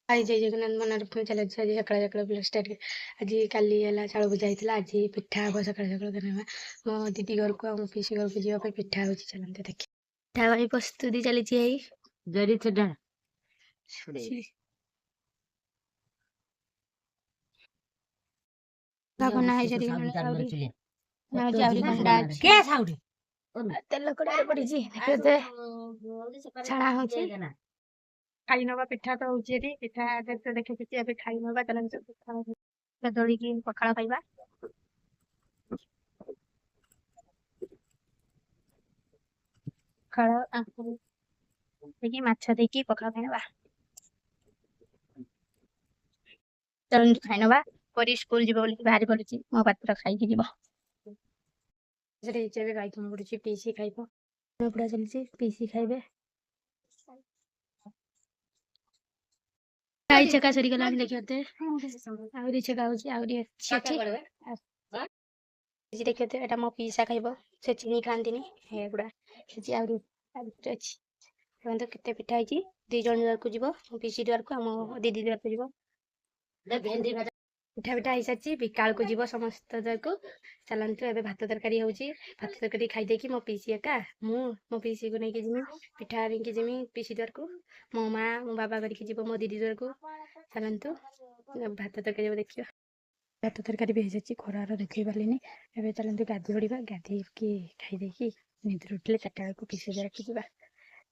हाय जय जगन्नाथ मनोरम चल आज सकाल सकाल ब्लॉग स्टार्ट आज काली है चाउल भजा होता आज पिठा हम सकाल सकाल देना मो दीदी घर को मो पीसी घर को जावाई पिठा हो चलते देख पिठा भाई प्रस्तुति चली जरी छड़ा बना है जरी कंडा के साउडी तेल कड़ा पड़ी देखते छाड़ा हो खाई नवा पिठा तो हूँ पिठा देखते खाई नवा चल दौड़ी की पखाड़ पाइबा पखाड़ देखिए माछ देखिए पखाड़ खाई नवा चल खाई नवा परी स्कूल जीव बोली बाहर पड़ी मो पात्र खाई जीव गाई तुम पड़ी पीसी खाइब पड़ा चलती पीसी खाइबे गाई छेका सरी गला देखते आउरी छेका होची आउरी अछि देखते एटा मो पीसा खाइब से चिनी खांतीनी हेगुडा से आउरी अछि तो केते पिठा होची दी जण द्वार को जीव पीसी द्वार को हम दीदी द्वार को जीव पिठा पिठा हिसारी विकाल को जीव समस्त द्वार को चलतु ए भात तरकारी होची भात तरकारी खाई देकी मो पीसी एका मो पीसी को लेके जिमी पिठा रिंकी जिमी पीसी द्वार को मो माँ मो बाबा करके जीव मो दीदी द्वार को चलतु भात तरकारी देखियो भात तरकारी भी हिसारी खरार देखी पार्ली एवं चलते गाधी पड़ा गाधी की खाई देकी निद्र उठे 4टा बेल को पीसी द्वार को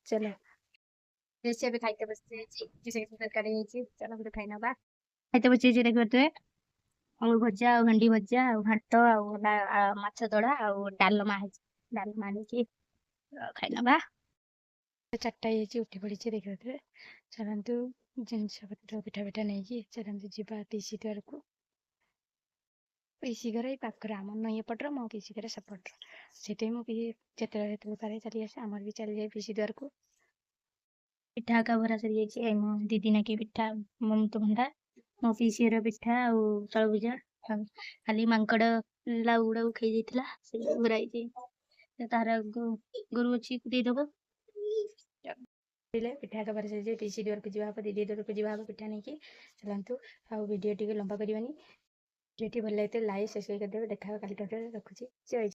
चलो जैसे अभी खाइते बसते तरकारी चलो खाई नवा खाइते बचे देखते आलू भजा भेंडी भजा घाट माछ दड़ा डालमा डालमा खाई नवा 4टा उठी पड़ी देखते चलतु जिनस पत्र पिठा पिठा नहीं चलतु जीवा पीसी द्वार को पीसी घर पाखर आम नई पटर मो पीसी घर सेपटर से मो जिते पारे चली आसे आमर भी चली जाए पीसी द्वार को पिठा का भरा सरी जाइए मो दीदी ना कि पिठा ममृत भंडा मो पीसी पिठा चाउल भजा खाली मांकड़ लाउ गुड़ा खाई जाइला से घुराई तार गोरु अच्छी देदेव पिठा का भरा सरी पीसी द्वार को जीवा दीदी द्वार को जीवा पिठा नहीं चलतु आउ वीडियो टी लंबा करवानी वीडियो भल लगे लाइक सब्सक्राइब करदे देखा कल रखुची।